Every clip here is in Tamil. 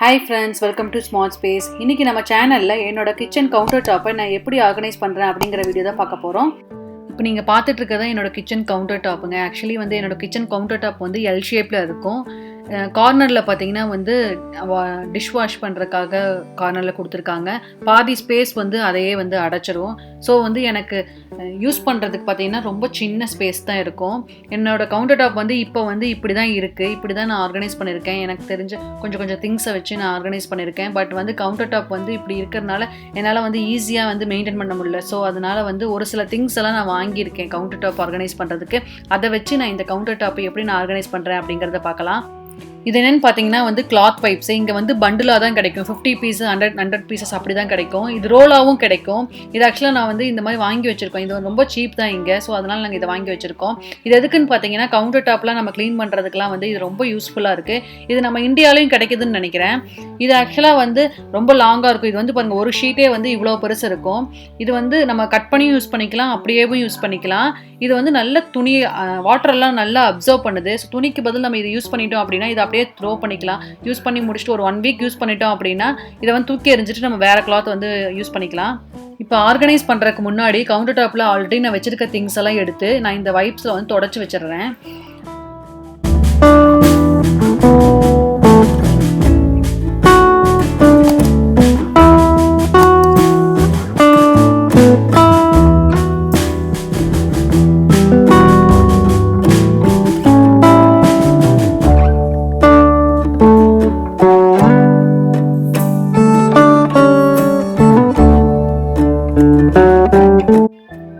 Hi friends, welcome to Small Space. இன்னைக்கு நம்ம சேனல்ல என்னோட கிச்சன் கவுண்டர் டாப்பை நான் எப்படி ஆர்கனைஸ் பண்றேன் அப்படிங்கிற வீடியோ தான் பார்க்க போறோம். இப்போ நீங்க பார்த்துட்டு இருக்கறது என்னோட கிச்சன் கவுண்டர் டாப்புங்க. ஆக்சுவலி என்னோட கிச்சன் கவுண்டர் டாப் L ஷேப்ல இருக்கும். கார்னரில் பார்த்தீங்கன்னா டிஷ் வாஷ் பண்ணுறதுக்காக கார்னரில் கொடுத்துருக்காங்க. பாதி ஸ்பேஸ் அதையே அடைச்சிரும். ஸோ எனக்கு யூஸ் பண்ணுறதுக்கு பார்த்தீங்கன்னா ரொம்ப சின்ன ஸ்பேஸ் தான் இருக்கும். என்னோடய கவுண்டர் டாப் இப்போ இப்படி தான் இருக்குது. இப்படி தான் நான் ஆர்கனைஸ் பண்ணியிருக்கேன். எனக்கு தெரிஞ்ச கொஞ்சம் திங்ஸை வச்சு நான் ஆர்கனைஸ் பண்ணியிருக்கேன். பட் கவுண்டர் டாப் இப்படி இருக்கிறதுனால என்னால் ஈஸியாக மெயின்டைன் பண்ண முடியல. ஸோ அதனால் ஒரு சில திங்ஸ் எல்லாம் நான் வாங்கியிருக்கேன் கவுண்டர் டாப் ஆர்கனைஸ் பண்ணுறதுக்கு. அதை வச்சு நான் இந்த கவுண்டர் டாப் எப்படி நான் ஆர்கனைஸ் பண்ணுறேன் அப்படிங்கிறத பார்க்கலாம். இது என்னென்னு பார்த்தீங்கன்னா கிளாத் பைப்ஸ் இங்கே பண்டிலாக தான் கிடைக்கும். 50 பீஸ் 100 பீசஸ் அப்படி தான் கிடைக்கும். இது ரோலாகவும் கிடைக்கும். இது ஆக்சுவலாக நான் இந்த மாதிரி வாங்கி வச்சுருக்கோம். இது ரொம்ப சீப் தான் இங்கே. ஸோ அதனால் நாங்கள் இதை வாங்கி வச்சுருக்கோம். இது எதுக்குன்னு பார்த்தீங்கன்னா கவுண்டர் டாப்லாம் நம்ம க்ளீன் பண்ணுறதுக்குலாம் இது ரொம்ப யூஸ்ஃபுல்லாக இருக்குது. இது நம்ம இந்தியாவிலையும் கிடைக்குதுன்னு நினைக்கிறேன். இது ஆக்சுவலாக ரொம்ப லாங்காக இருக்கும். இது பாருங்கள், ஒரு ஷீட்டே இவ்வளோ பெருசு இருக்கும். இது நம்ம கட் பண்ணியும் யூஸ் பண்ணிக்கலாம், அப்படியேவும் யூஸ் பண்ணிக்கலாம். இது நல்ல துணி வாட்டரெல்லாம் நல்லா அப்சர்வ் பண்ணுது. ஸோ துணிக்கு பதில் நம்ம இதை யூஸ் பண்ணிட்டோம் அப்படின்னா இதை அப்படியே த்ரோ பண்ணிக்கலாம். யூஸ் பண்ணி முடிச்சுட்டு ஒரு 1 வீக் யூஸ் பண்ணிட்டோம் அப்படின்னா இதை தூக்கி எறிஞ்சிட்டு நம்ம வேறு கிளாத் யூஸ் பண்ணிக்கலாம். இப்போ ஆர்கனைஸ் பண்ணுறதுக்கு முன்னாடி கவுண்டர் டாப்பில் ஆல்ரெடி நான் வச்சுருக்க திங்ஸ் எல்லாம் எடுத்து நான் இந்த வைப்ஸில் தொடச்சி வச்சிடுறேன்.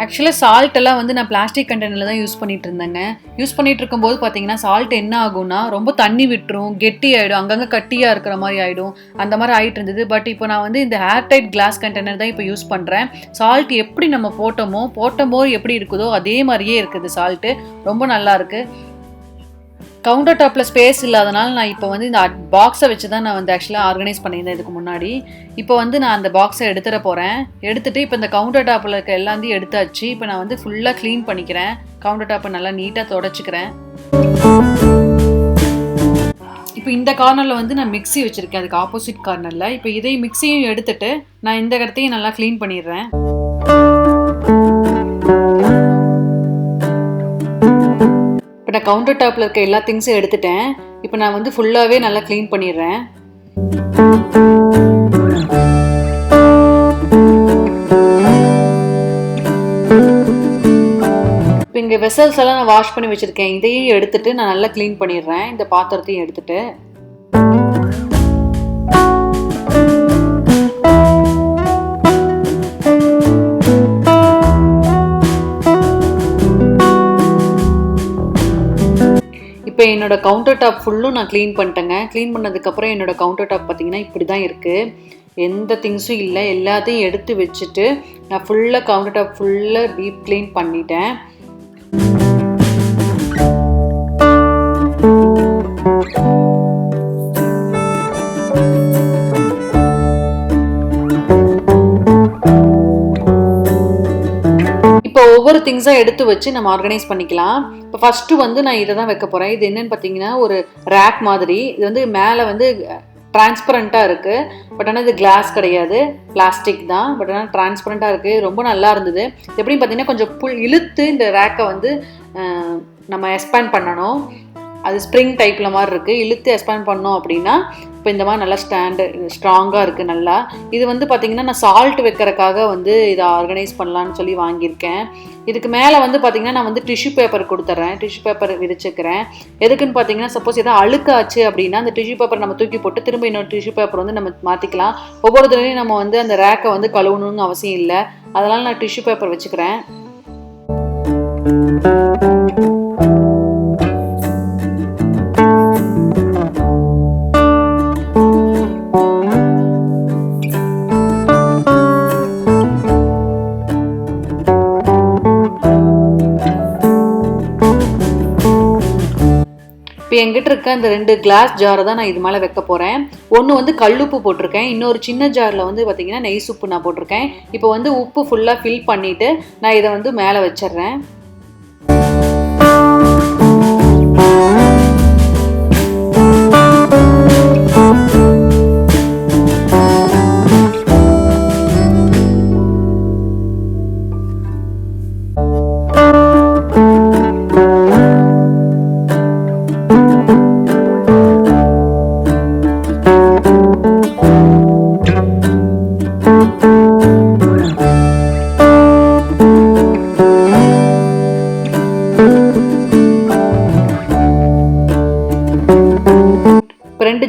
ஆக்சுவலாக சால்ட் எல்லாம் நான் பிளாஸ்டிக் கண்டெய்னரில் தான் யூஸ் பண்ணிட்டு இருந்தேங்க. யூஸ் பண்ணிட்டு இருக்கும்போது பார்த்தீங்கன்னா சால்ட் என்ன ஆகும்னா ரொம்ப தண்ணி விட்டுரும், கெட்டி ஆகிடும், அங்கங்கே கட்டியாக இருக்கிற மாதிரி ஆகிடும். அந்த மாதிரி ஆகிட்டு இருந்தது. பட் இப்போ நான் இந்த ஏர் டைட் கிளாஸ் கண்டெய்னர் தான் இப்போ யூஸ் பண்ணுறேன். சால்ட் எப்படி நம்ம போட்டோமோ எப்படி இருக்குதோ அதே மாதிரியே இருக்குது. சால்ட்டு ரொம்ப நல்லா இருக்குது. கவுண்டர் டாப்பில் ஸ்பேஸ் இல்லாதனால நான் இப்போ இந்த பாக்ஸை வச்சு தான் நான் ஆக்சுவலாக ஆர்கனைஸ் பண்ணியிருந்தேன் இதுக்கு முன்னாடி. இப்போ நான் அந்த பாக்ஸை எடுத்துட போகிறேன். எடுத்துகிட்டு இப்போ இந்த கவுண்டர் டாப்பில் இருக்க எல்லாத்தையும் எடுத்தாச்சு. இப்போ நான் ஃபுல்லாக க்ளீன் பண்ணிக்கிறேன். கவுண்டர் டாப்பை நல்லா நீட்டாக தொடச்சிக்கிறேன். இப்போ இந்த கார்னரில் நான் மிக்ஸி வச்சுருக்கேன், அதுக்கு ஆப்போசிட் கார்னரில். இப்போ இதையும் மிக்ஸியும் எடுத்துகிட்டு நான் இந்த இடத்தையும் நல்லா க்ளீன் பண்ணிடுறேன். இப்போ நான் கவுண்டர் டாப்பில் இருக்க எல்லா திங்ஸும் எடுத்துட்டேன். இப்போ நான் ஃபுல்லாகவே நல்லா க்ளீன் பண்ணிடுறேன். இப்போ இங்கே வெசல்ஸ் எல்லாம் நான் வாஷ் பண்ணி வச்சுருக்கேன். இதையும் எடுத்துகிட்டு நான் நல்லா க்ளீன் பண்ணிடுறேன். இந்த பாத்திரத்தையும் எடுத்துகிட்டு இப்போ என்னோட கவுண்டர் டாப் ஃபுல்லும் நான் க்ளீன் பண்ணிட்டேங்க. க்ளீன் பண்ணதுக்கப்புறம் என்னோட கவுண்டர் டாப் பார்த்தீங்கன்னா இப்படி தான் இருக்குது. எந்த திங்ஸும் இல்லை, எல்லாத்தையும் எடுத்து வச்சுட்டு நான் ஃபுல்லாக கவுண்டர் டாப் ஃபுல்லாக டீப் க்ளீன் பண்ணிட்டேன். ஒவ்வொரு திங்ஸாக எடுத்து வச்சு நம்ம ஆர்கனைஸ் பண்ணிக்கலாம். இப்போ ஃபஸ்ட்டு நான் இதை தான் வைக்க போகிறேன். இது என்னென்னு பார்த்தீங்கன்னா ஒரு ரேக் மாதிரி. இது மேலே டிரான்ஸ்பரண்ட்டாக இருக்குது. பட் ஆனால் இது கிளாஸ் கிடையாது, பிளாஸ்டிக் தான். பட் ஆனால் டிரான்ஸ்பரண்ட்டாக இருக்குது. ரொம்ப நல்லா இருந்தது. எப்படின்னு பார்த்தீங்கன்னா கொஞ்சம் இழுத்து இந்த ரேக்கை நம்ம எக்ஸ்பேண்ட் பண்ணணும். அது ஸ்ப்ரிங் டைப்பில் மாதிரி இருக்குது. இழுத்து எக்ஸ்பேண்ட் பண்ணோம் அப்படின்னா இப்போ இந்த மாதிரி நல்லா ஸ்ட்ராங்காக இருக்குது நல்லா. இது பார்த்திங்கன்னா நான் சால்ட் வைக்கிறதுக்காக இதை ஆர்கனைஸ் பண்ணலான்னு சொல்லி வாங்கியிருக்கேன். இதுக்கு மேலே பார்த்திங்கன்னா நான் டிஷ்யூ பேப்பர் கொடுத்துட்றேன். டிஷ்யூ பேப்பர் விரிச்சுக்கிறேன். எதுக்குன்னு பார்த்தீங்கன்னா சப்போஸ் எதாவது அழுக்காச்சு அப்படின்னா அந்த டிஷ்யூ பேப்பர் நம்ம தூக்கி போட்டு திரும்ப இன்னொரு டிஷ்யூ பேப்பர் நம்ம மாற்றிக்கலாம். ஒவ்வொரு தடவையும் நம்ம அந்த ரேக்கை கழுவணும்னு அவசியம் இல்லை. அதனால் நான் டிஷ்யூ பேப்பர் வச்சுக்கிறேன். இப்போ என்கிட்ட இருக்க அந்த 2 கிளாஸ் ஜாரை தான் நான் இது மேலே வைக்க போகிறேன். ஒன்று கல்லுப்பு போட்டிருக்கேன், இன்னொரு சின்ன ஜாரில் பார்த்தீங்கன்னா நெய் சூப்பு நான் போட்டிருக்கேன். இப்போ உப்பு ஃபுல்லாக ஃபில் பண்ணிவிட்டு நான் இதை மேலே வச்சிடுறேன்.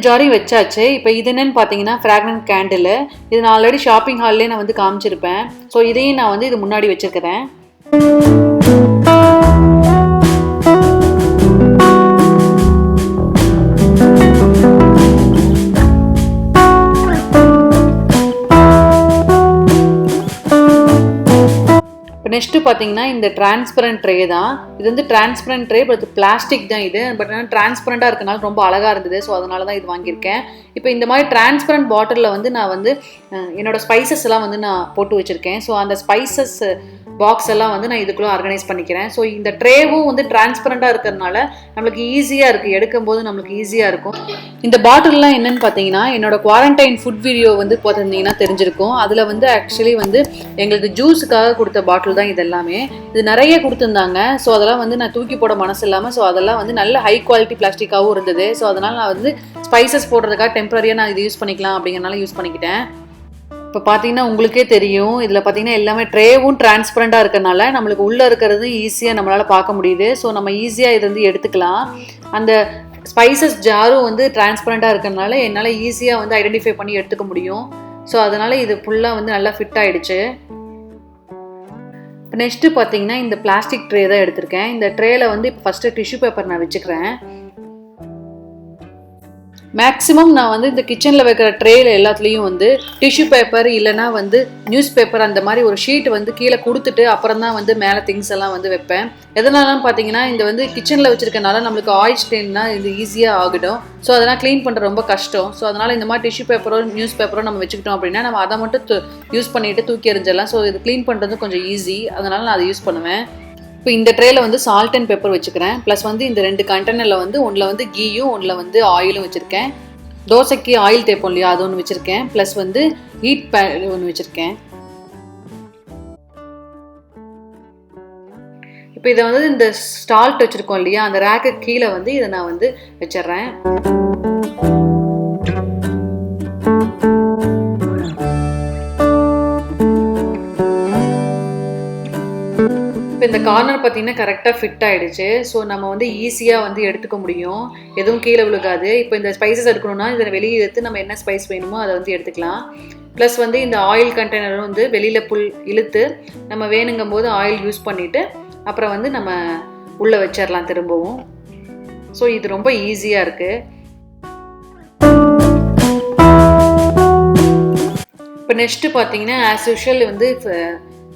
ஜாரையும் வச்சாச்சு. இப்போ இது என்னன்னு பார்த்தீங்கன்னா ஃப்ராக்ரன்ட் கேண்டில். இது நான் ஆல்ரெடி ஷாப்பிங் ஹால்லேயே நான் வந்து காமிச்சிருப்பேன். ஸோ இதையும் நான் வந்து இது முன்னாடி வச்சுருக்கிறேன். நெக்ஸ்ட்டு பார்த்தீங்கன்னா இந்த டிரான்ஸ்பரண்ட் ட்ரே தான். இது வந்து டிரான்ஸ்பரண்ட் ட்ரே, பட் பிளாஸ்டிக் தான் இது. பட் ஆனால் டிரான்ஸ்பரண்ட்டாக இருக்கனால ரொம்ப அழகாக இருந்தது. ஸோ அதனால தான் இது வாங்கியிருக்கேன். இப்போ இந்த மாதிரி டிரான்ஸ்பரண்ட் பாட்டிலில் வந்து நான் வந்து என்னோடய ஸ்பைசஸ் எல்லாம் வந்து நான் போட்டு வச்சுருக்கேன். ஸோ அந்த ஸ்பைசஸ் பாக்ஸ் எல்லாம் வந்து நான் இதுக்குள்ளே ஆர்கனைஸ் பண்ணிக்கிறேன். ஸோ இந்த ட்ரேவும் வந்து டிரான்ஸ்பரண்ட்டாக இருக்கிறதுனால நம்மளுக்கு ஈஸியாக இருக்குது, எடுக்கும்போது நம்மளுக்கு ஈஸியாக இருக்கும். இந்த பாட்டில்லாம் என்னென்னு பார்த்தீங்கன்னா என்னோடய குவாரண்டைன் ஃபுட் வீடியோ வந்து பார்த்துருந்தீங்கன்னா தெரிஞ்சிருக்கும். அதில் வந்து ஆக்சுவலி வந்து எங்களுக்கு ஜூஸுக்காக கொடுத்த பாட்டில் தான் இது எல்லாமே. இது நிறைய கொடுத்துருந்தாங்க. ஸோ அதெல்லாம் வந்து நான் தூக்கி போட மனசு இல்லாமல், ஸோ அதெல்லாம் வந்து நல்ல ஹை குவாலிட்டி பிளாஸ்டிக்காகவும் இருந்தது. ஸோ அதனால் நான் வந்து ஸ்பைசஸ் போடுறதுக்காக டெம்பரரியாக நான் இது யூஸ் பண்ணிக்கலாம் அப்படிங்கிறனால யூஸ் பண்ணிக்கிட்டேன். இப்போ பார்த்தீங்கன்னா உங்களுக்கே தெரியும், இதில் பார்த்தீங்கன்னா எல்லாமே ட்ரேவும் டிரான்ஸ்பரண்ட்டாக இருக்கிறனால நம்மளுக்கு உள்ளே இருக்கிறது ஈஸியாக நம்மளால் பார்க்க முடியுது. ஸோ நம்ம ஈஸியாக இது வந்து எடுத்துக்கலாம். அந்த ஸ்பைசஸ் ஜாரும் வந்து டிரான்ஸ்பரண்ட்டாக இருக்கிறனால என்னால் ஈஸியாக வந்து ஐடென்டிஃபை பண்ணி எடுத்துக்க முடியும். ஸோ அதனால் இது ஃபுல்லாக வந்து நல்லா ஃபிட் ஆகிடுச்சு. இப்போ நெக்ஸ்ட்டு பார்த்தீங்கன்னா இந்த பிளாஸ்டிக் ட்ரே தான் எடுத்திருக்கேன். இந்த ட்ரேயில் வந்து இப்போ ஃபஸ்ட்டு டிஷ்யூ பேப்பர் நான் வச்சுக்கிறேன். மேக்ஸிமம் நான் வந்து இந்த கிச்சனில் வைக்கிற ட்ரேயில் எல்லாத்துலேயும் வந்து டிஷ்யூ பேப்பர் இல்லைனா வந்து நியூஸ் பேப்பர் அந்த மாதிரி ஒரு ஷீட் வந்து கீழே கொடுத்துட்டு அப்புறம் தான் வந்து மேலே திங்ஸ் எல்லாம் வந்து வைப்பேன். எதனாலன்னு பார்த்தீங்கன்னா இந்த வந்து கிச்சனில் வச்சுருக்கனால நம்மளுக்கு ஆயில் ஸ்டெயின்னா இது ஈஸியாக ஆகிடும். ஸோ அதெல்லாம் க்ளீன் பண்ணுறது ரொம்ப கஷ்டம். ஸோ அதனால் இந்த மாதிரி டிஷ்யூ பேப்பரோ நியூஸ் பேப்பரோ நம்ம வச்சுக்கிட்டோம் அப்படின்னா நம்ம அதை மட்டும் யூஸ் பண்ணிவிட்டு தூக்கி எறிஞ்சிடலாம். ஸோ இது க்ளீன் பண்ணுறது கொஞ்சம் ஈஸி, அதனால் நான் அதை யூஸ் பண்ணுவேன். இப்போ இந்த ட்ரேயில் வந்து சால்ட் அண்ட் பெப்பர் வச்சுக்கிறேன். ப்ளஸ் வந்து இந்த 2 கண்டெய்னரில் வந்து ஒன்றில் வந்து கீயும் ஒன்றில் வந்து ஆயிலும் வச்சுருக்கேன். தோசைக்கு ஆயில் தேய்ப்போம் இல்லையா, அது ஒன்று வச்சுருக்கேன். ப்ளஸ் வந்து ஹீட் பேன் ஒன்று வச்சுருக்கேன். இப்போ இதை வந்து இந்த ஸ்டால்ட் வச்சுருக்கோம் இல்லையா, அந்த ரேக்கு கீழே வந்து இதை நான் வந்து வச்சிட்றேன். இப்போ இந்த கார்னர் பார்த்தீங்கன்னா கரெக்டாக ஃபிட் ஆகிடுச்சு. ஸோ நம்ம வந்து ஈஸியாக வந்து எடுத்துக்க முடியும், எதுவும் கீழே விழுகாது. இப்போ இந்த ஸ்பைசஸ் எடுக்கணும்னா இதை வெளியே எடுத்து நம்ம என்ன ஸ்பைஸ் வேணுமோ அதை வந்து எடுத்துக்கலாம். ப்ளஸ் வந்து இந்த ஆயில் கண்டெய்னரும் வந்து வெளியில் இழுத்து நம்ம வேணுங்கும் போது ஆயில் யூஸ் பண்ணிவிட்டு அப்புறம் வந்து நம்ம உள்ளே வச்சிடலாம் திரும்பவும். ஸோ இது ரொம்ப ஈஸியாக இருக்குது. இப்போ நெக்ஸ்ட்டு பார்த்தீங்கன்னா ஆஸ் யூஷுவல் வந்து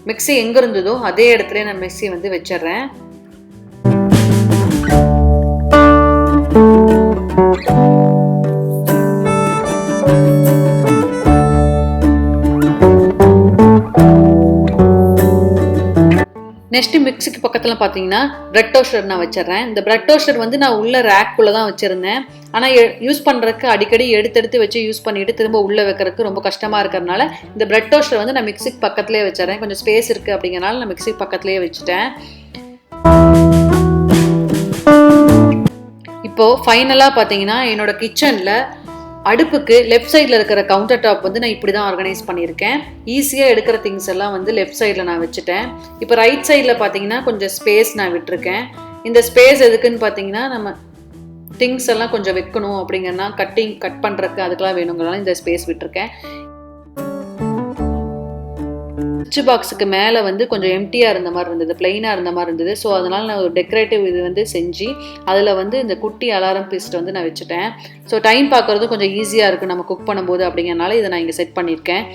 மிக்ஸி எங்கே இருந்ததோ அதே இடத்துல நான் மிக்ஸி வந்து வச்சிட்றேன். நெக்ஸ்ட்டு மிக்ஸிக்கு பக்கத்தில் பார்த்தீங்கன்னா பிரெட் டோஸ்டர் நான் வச்சிட்றேன். இந்த பிரெட் டோஸ்டர் வந்து நான் உள்ள ரேக்குள்ளே தான் வச்சுருந்தேன். ஆனால் யூஸ் பண்ணுறதுக்கு அடிக்கடி எடுத்து வச்சு யூஸ் பண்ணிவிட்டு திரும்ப உள்ளே வைக்கிறதுக்கு ரொம்ப கஷ்டமாக இருக்கிறதுனால இந்த பிரெட் டோஸ்டர் வந்து நான் மிக்ஸிக்கு பக்கத்துலேயே வச்சிட்றேன். கொஞ்சம் ஸ்பேஸ் இருக்குது அப்படிங்கிறனால நான் மிக்ஸிக்கு பக்கத்துலேயே வச்சுட்டேன். இப்போது ஃபைனலாக பார்த்தீங்கன்னா என்னோடய கிச்சனில் அடுப்புக்கு லெஃப்ட் சைடில் இருக்கிற கவுண்டர் டாப் வந்து நான் இப்படி தான் ஆர்கனைஸ் பண்ணியிருக்கேன். ஈஸியாக எடுக்கிற திங்ஸ் எல்லாம் வந்து லெஃப்ட் சைடில் நான் வச்சுட்டேன். இப்போ ரைட் சைடில் பார்த்தீங்கன்னா கொஞ்சம் ஸ்பேஸ் நான் விட்டுருக்கேன். இந்த ஸ்பேஸ் எதுக்குன்னு பார்த்தீங்கன்னா நம்ம திங்ஸ் எல்லாம் கொஞ்சம் வைக்கணும் அப்படிங்கன்னா கட் பண்ணுறதுக்கு அதுக்கெல்லாம் வேணுங்கிறனால இந்த ஸ்பேஸ் விட்டுருக்கேன். ஸ்விட்ச் பாக்ஸுக்கு மேலே வந்து கொஞ்சம் எம்டியாக இருந்த மாதிரி இருந்தது, பிளெயினாக இருந்த மாதிரி இருந்தது. ஸோ அதனால் நான் ஒரு டெக்கரேட்டிவ் இது வந்து செஞ்சு அதில் வந்து இந்த குட்டி அலாரம் பீஸ்ட் வந்து நான் வச்சுட்டேன். ஸோ டைம் பார்க்குறதும் கொஞ்சம் ஈஸியாக இருக்குது நம்ம குக் பண்ணும்போது அப்படிங்கிறனால இதை நான் இங்கே செட் பண்ணியிருக்கேன்.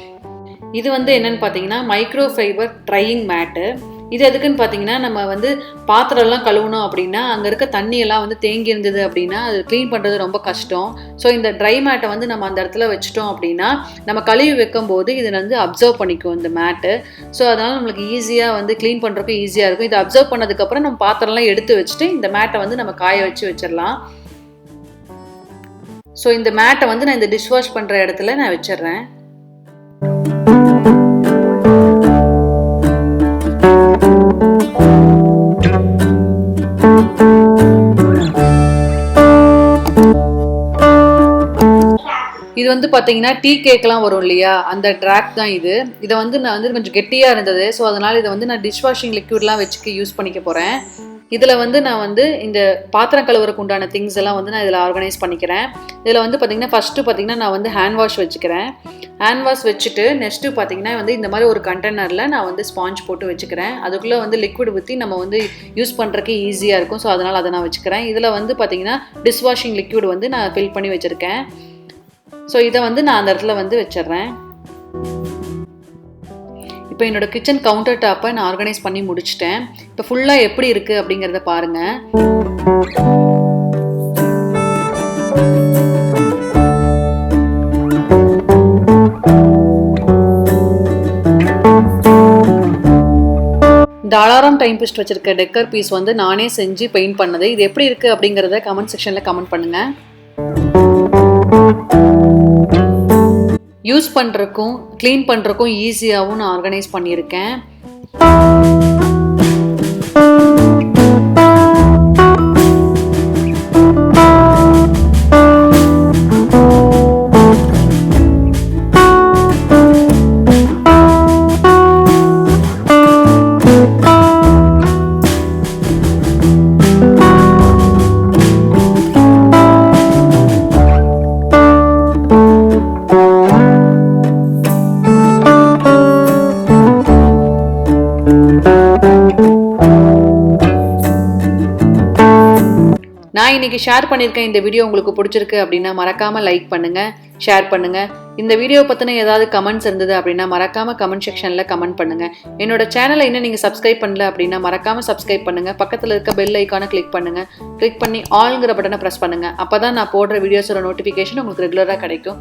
இது வந்து என்னென்னு பார்த்தீங்கன்னா மைக்ரோ ஃபைபர் ட்ரையிங் மேட்டு. இது எதுக்குன்னு பார்த்தீங்கன்னா நம்ம வந்து பாத்திரம்லாம் கழுவணும் அப்படின்னா அங்கே இருக்க தண்ணியெல்லாம் வந்து தேங்கி இருந்தது அப்படின்னா அது க்ளீன் பண்ணுறது ரொம்ப கஷ்டம். ஸோ இந்த ட்ரை மேட்டை வந்து நம்ம அந்த இடத்துல வச்சுட்டோம் அப்படின்னா நம்ம கழுவி வைக்கும் போது இதை வந்து அப்சர்வ் பண்ணிக்கும் இந்த மேட்டு. ஸோ அதனால் நம்மளுக்கு ஈஸியாக வந்து க்ளீன் பண்ணுறதுக்கு ஈஸியாக இருக்கும். இதை அப்சர்வ் பண்ணதுக்கப்புறம் நம்ம பாத்திரம்லாம் எடுத்து வச்சுட்டு இந்த மேட்டை வந்து நம்ம காய வச்சிடலாம். ஸோ இந்த மேட்டை வந்து நான் இந்த டிஷ்வாஷ் பண்ணுற இடத்துல நான் வச்சிடுறேன். இது வந்து பார்த்தீங்கன்னா டீ கேக்லாம் வரும் இல்லையா, அந்த ட்ராக் தான் இது. இதை வந்து நான் வந்து கொஞ்சம் கெட்டியாக இருந்தது. ஸோ அதனால் இதை வந்து நான் டிஷ்வாஷிங் லிக்விட்லாம் வச்சுக்க யூஸ் பண்ணிக்க போகிறேன். இதில் வந்து நான் வந்து இந்த பாத்திரம் கழுவுறதுக்கு உண்டான திங்ஸ் எல்லாம் வந்து நான் இதில் ஆர்கனைஸ் பண்ணிக்கிறேன். இதில் வந்து பார்த்திங்கன்னா ஃபஸ்ட்டு பார்த்திங்கன்னா நான் வந்து ஹேண்ட் வாஷ் வச்சுக்கிறேன். ஹேண்ட் வாஷ் வச்சுட்டு நெக்ஸ்ட்டு பார்த்திங்கன்னா வந்து இந்த மாதிரி ஒரு கண்டெய்னரில் நான் வந்து ஸ்பாஞ்ச் போட்டு வச்சுக்கிறேன். அதுக்குள்ளே வந்து லிக்விட் ஊற்றி நம்ம வந்து யூஸ் பண்ணுறதுக்கு ஈஸியாக இருக்கும். ஸோ அதனால் அதை நான் வச்சுக்கிறேன். இதில் வந்து பார்த்திங்கன்னா டிஷ் வாஷிங் லிக்விட் வந்து நான் ஃபில் பண்ணி வச்சுருக்கேன். ஸோ இதை வந்து நான் அந்த இடத்துல வந்து வச்சிடுறேன். இப்போ என்னோடய கிச்சன் கவுண்டர் டாப்பை நான் ஆர்கனைஸ் பண்ணி முடிச்சிட்டேன். இப்போ ஃபுல்லாக எப்படி இருக்குது அப்படிங்கிறத பாருங்கள். இந்த அலாரம் டைம் பீஸ் வச்சுருக்க டெக்கர் பீஸ் வந்து நானே செஞ்சு பெயிண்ட் பண்ணது. இது எப்படி இருக்குது அப்படிங்கிறத கமெண்ட் செக்ஷனில் கமெண்ட் பண்ணுங்கள். யூஸ் பண்ணுறக்கும் க்ளீன் பண்ணுறக்கும் ஈஸியாகவும் நான் ஆர்கனைஸ் பண்ணியிருக்கேன். நான் இன்னைக்கு ஷேர் பண்ணியிருக்கேன். இந்த வீடியோ உங்களுக்கு பிடிச்சிருக்கு அப்படின்னா மறக்காமல் லைக் பண்ணுங்கள், ஷேர் பண்ணுங்கள். இந்த வீடியோ பற்றின ஏதாவது கமெண்ட்ஸ் இருந்தது அப்படின்னா மறக்காமல் கமெண்ட் செக்ஷனில் கமெண்ட் பண்ணுங்கள். என்னோட சேனலை இன்னும் நீங்கள் சப்ஸ்கிரைப் பண்ணல அப்படின்னா மறக்காமல் சப்ஸ்கிரைப் பண்ணுங்கள். பக்கத்தில் இருக்க பெல் ஐக்கானை கிளிக் பண்ணுங்கள். கிளிக் பண்ணி ஆல்ங்கிற பட்டனை ப்ரெஸ் பண்ணுங்கள். அப்போ தான் நான் போடுற வீடியோஸோட நோட்டிஃபிகேஷன் உங்களுக்கு ரெகுலராக கிடைக்கும்.